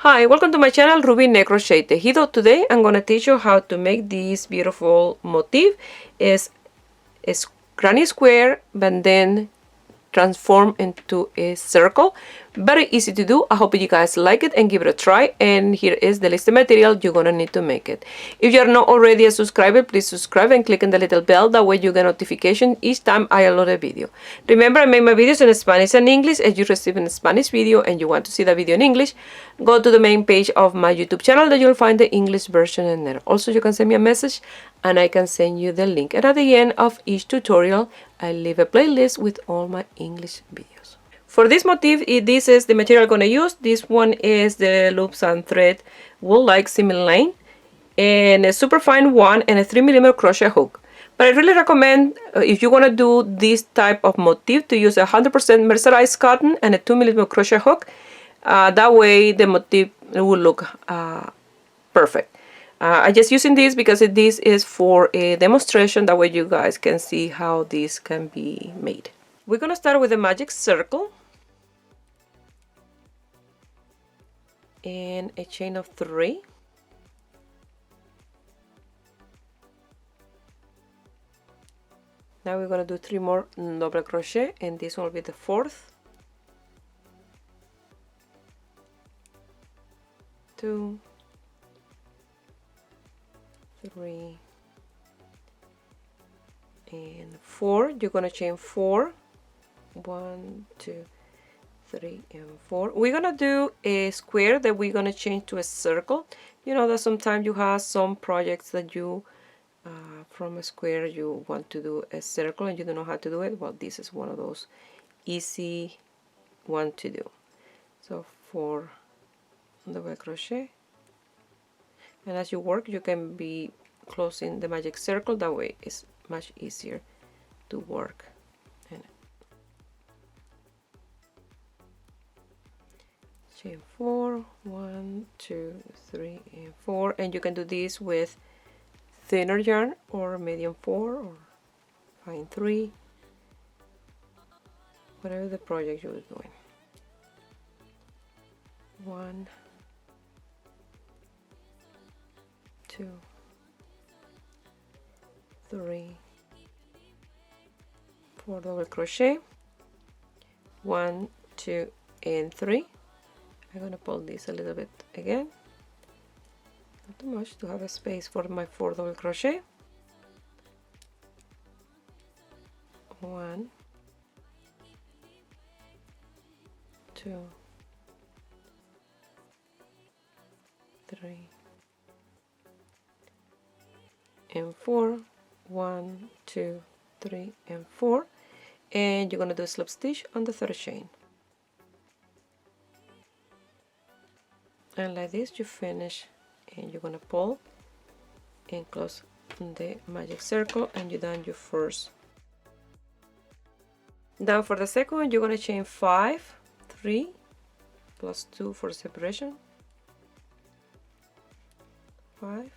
Hi, welcome to my channel Ruby Neck Crochet Tejido. Today I'm going to teach you how to make this beautiful motif. It's granny square but then transform into a circle. Very easy to do. I hope you guys like it and give it a try. And here is the list of material you're gonna need to make it. If you're not already a subscriber, please subscribe and click on the little bell. That way you get notification each time I upload a video. Remember, I make my videos in Spanish and English. If you receive a Spanish video and you want to see the video in English, go to the main page of my YouTube channel that you'll find the English version in there. Also, you can send me a message and I can send you the link. And at the end of each tutorial, I leave a playlist with all my English videos. For this motif, this is the material I'm going to use. This one is the loops and thread wool like similar line and a super fine one and a 3mm crochet hook. But I really recommend if you want to do this type of motif to use 100% mercerized cotton and a 2mm crochet hook. That way the motif will look perfect. I'm just using this because this is for a demonstration. That way you guys can see how this can be made. We're going to start with a magic circle and a chain of 3. Now we're going to do 3 more double crochet and this will be the 4th. 2, 3 and 4. You're going to chain 4. 1, 2, 3 and 4. We're gonna do a square that we're gonna change to a circle. You know that sometimes you have some projects that you from a square you want to do a circle and you don't know how to do it. Well, this is one of those easy one to do. So 4 double crochet, and as you work you can be closing the magic circle. That way it's much easier to work. Chain 4, 1, 2, 3 and 4, and you can do this with thinner yarn or medium 4 or fine 3, whatever the project you're doing. 1, 2, 3, 4 double crochet, 1, 2 and 3. I'm going to pull this a little bit again, not too much, to have a space for my 4 double crochet. 1, 2, 3 and 4. 1, 2, 3 and 4, and you're going to do a slip stitch on the 3rd chain. And like this you finish, and you're gonna pull and close the magic circle, and you're done your first. Now for the second one, you're gonna chain 5, 3 plus 2 for separation, 5.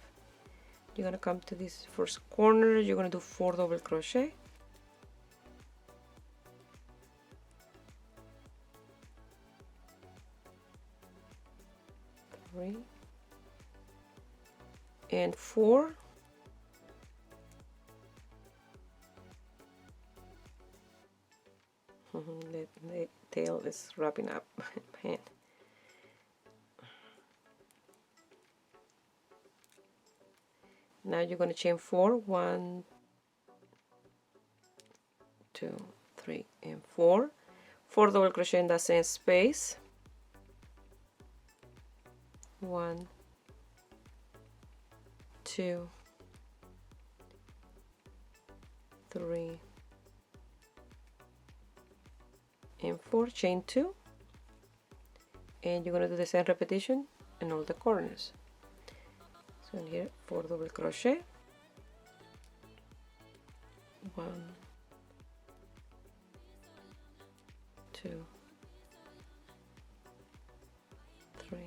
You're gonna come to this first corner, you're gonna do 4 double crochet, 3 and 4. The tail is wrapping up. Now you're going to chain 4, 1, 2, 3 and 4. 4 double crochet in that same space. 1, 2, 3 and 4, chain 2, and you're going to do the same repetition in all the corners. So in here 4 double crochet, 1, 2, 3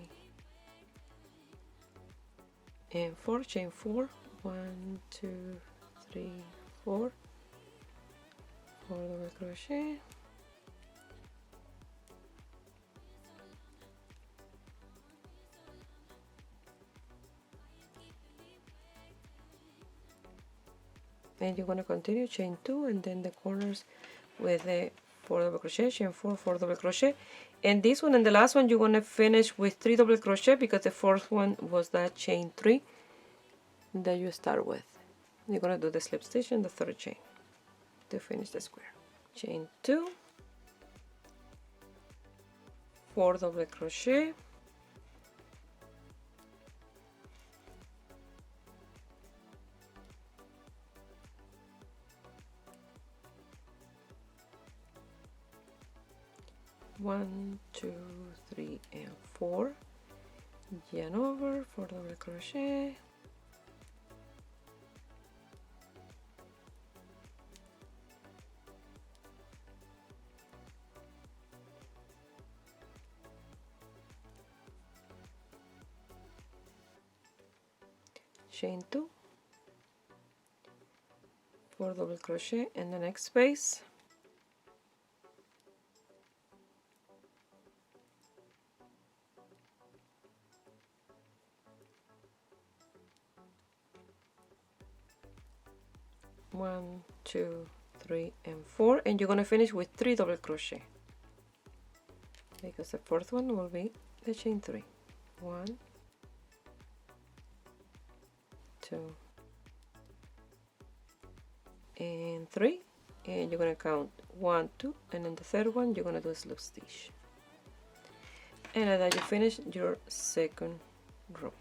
and 4, chain 4, 1, 2, 3, 4, 4 double crochet, and you're going to continue chain 2 and then the corners with the 4 double crochet, chain 4, 4 double crochet, and this one and the last one you're going to finish with 3 double crochet because the fourth one was that chain 3 that you start with. You're going to do the slip stitch in the third chain to finish the square. Chain 2, 4 double crochet, one, 2, 3, and 4, yarn over, 4 double crochet, chain 2, 4 double crochet in the next space, one, 2, 3, and 4, and you're going to finish with 3 double crochet because the fourth one will be the chain 3. 1, 2, and 3, and you're going to count 1, 2, and then the third one you're going to do a slip stitch, and at that you finish your second row.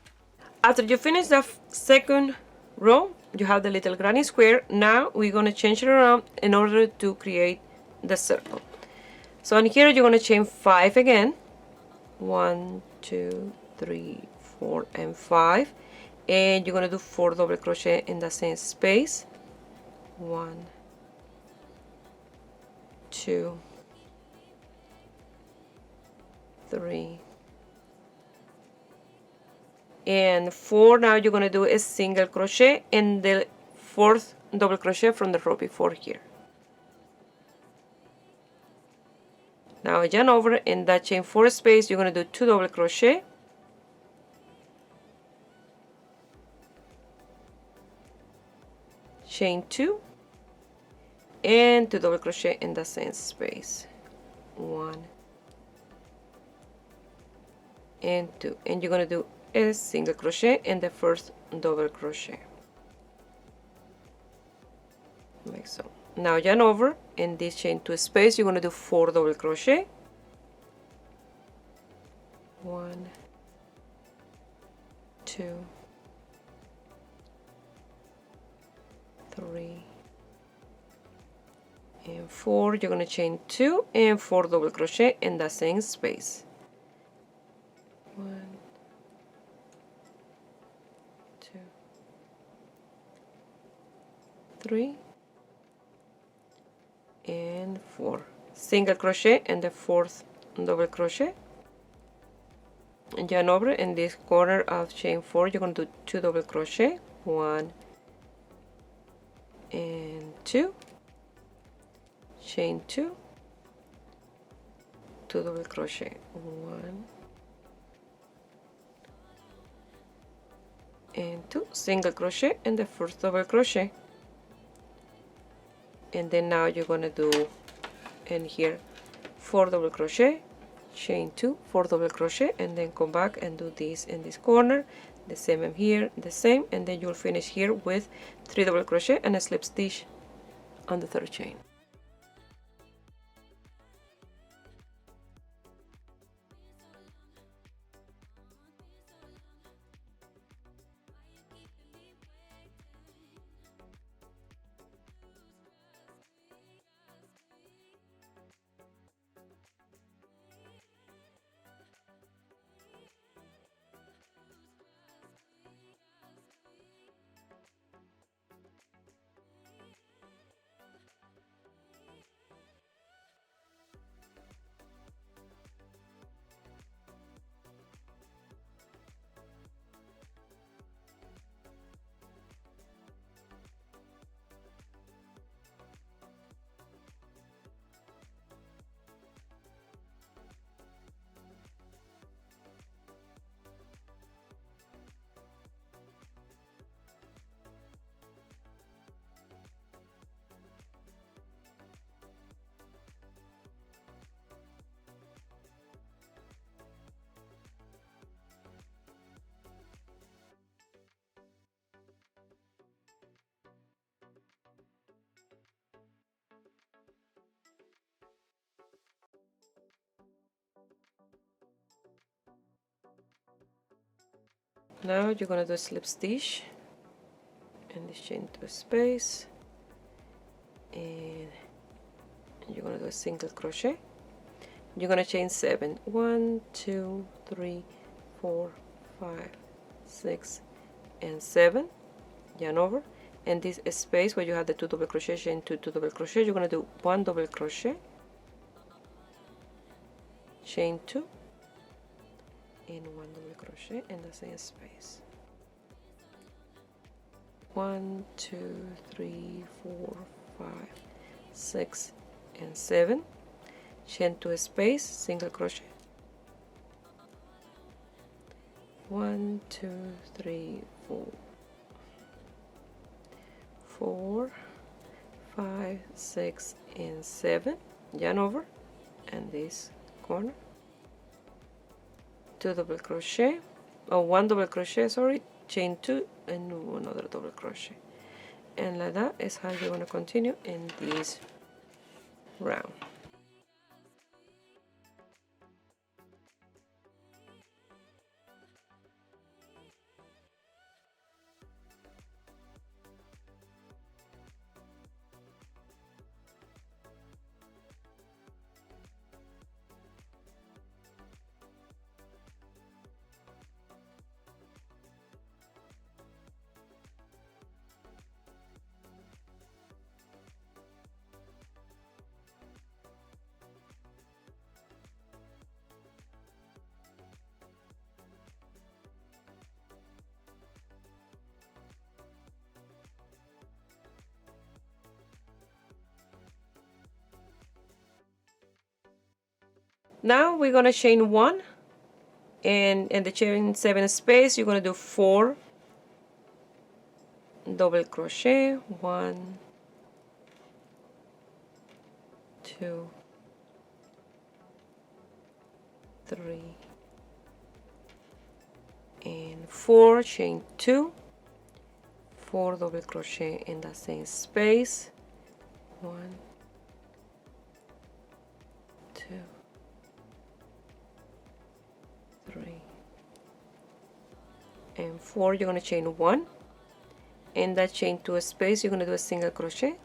After you finish the second row, you have the little granny square. Now we're going to change it around in order to create the circle. So in here you're going to chain 5 again, 1, 2, 3, 4, and 5, and you're going to do 4 double crochet in the same space. 1, 2, 3, and 4. Now you're going to do a single crochet in the fourth double crochet from the row before here. Now yarn over in that chain 4 space, you're going to do 2 double crochet, chain 2, and 2 double crochet in the same space. 1 and 2, and you're going to do a single crochet in the first double crochet, like so. Now yarn over in this chain 2 space, you're going to do 4 double crochet, 1, 2, 3, and 4. You're going to chain 2 and 4 double crochet in the same space. 1, 2, 3, and 4. Single crochet in the fourth double crochet, and yarn over in this corner of chain 4. You're going to do 2 double crochet, 1 and 2, chain 2, 2 double crochet, 1 and 2, single crochet in the first double crochet, and then now you're going to do in here 4 double crochet, chain 2, 4 double crochet, and then come back and do this in this corner, the same in here, the same, and then you'll finish here with 3 double crochet and a slip stitch on the third chain. Now you're gonna do a slip stitch and this chain 2 space, and you're gonna do a single crochet. You're gonna chain 7. 1, 2, 3, 4, 5, 6, and 7. Yarn over, and this space where you have the 2 double crochet, chain 2, 2 double crochet, you're gonna do 1 double crochet, chain 2, and 1 double crochet in the same space. 1, 2, 3, 4, 5, 6, and 7. Chain 2 space, single crochet. 1, 2, 3, 4, 5, 6, and 7. Yarn over, and this corner. 2 double crochet, or 1 double crochet, sorry, chain 2, and another double crochet. And like that is how you're going to continue in this round. Now we're going to chain 1, and in the chain 7 space you're going to do 4 double crochet. 1, 2, 3, and 4, chain 2, 4 double crochet in the same space. 1, 2, 3, and 4. You're going to chain 1. In that chain 2 space, you're going to do a single crochet.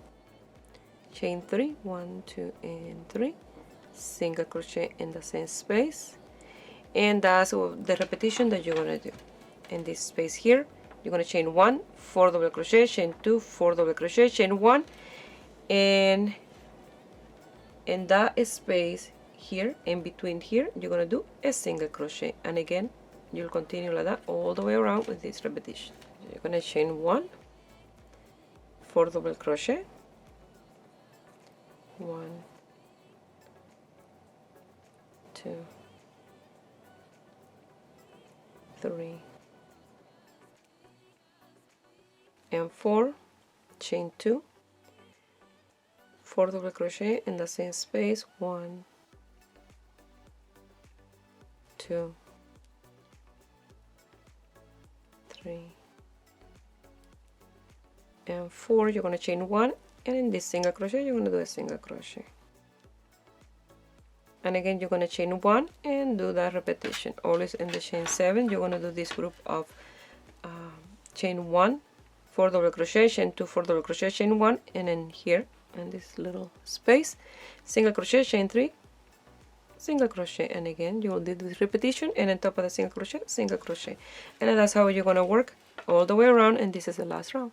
Chain 3, 1, 2, and 3. Single crochet in the same space. And that's the repetition that you're going to do. In this space here, you're going to chain 1, 4 double crochet, chain 2, 4 double crochet, chain 1. And in that space here, in between here, you're going to do a single crochet. And again, you'll continue like that all the way around with this repetition. You're going to chain 1, 4 double crochet, 1, 2, 3, and 4, chain 2, 4 double crochet in the same space. 1, 2, 3, and 4. You're going to chain 1, and in this single crochet you're going to do a single crochet. And again, you're going to chain 1 and do that repetition. Always in the chain 7, you're going to do this group of chain 1, 4 double crochet, chain 2, 4 double crochet, chain 1, and then here in this little space, single crochet, chain 3, single crochet, and again you will do this repetition, and on top of the single crochet, and that's how you're going to work all the way around, and this is the last round.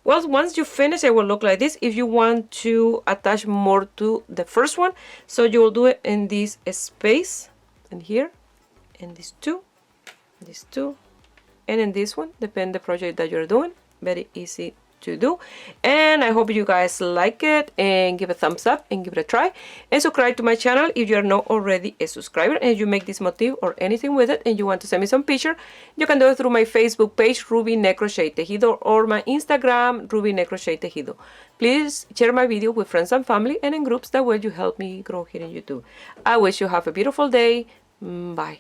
Well, once you finish, it will look like this. If you want to attach more to the first one, so you will do it in this space, and here, and these two, and in this one, depend the project that you're doing. Very easy to do, and I hope you guys like it, and give a thumbs up and give it a try, and subscribe to my channel if you are not already a subscriber. And if you make this motif or anything with it and you want to send me some picture, you can do it through my Facebook page, Ruby Ne Crochet Tejido, or my Instagram, Ruby Ne Crochet Tejido. Please share my video with friends and family and in groups. That way you help me grow here in YouTube. I wish you have a beautiful day. Bye.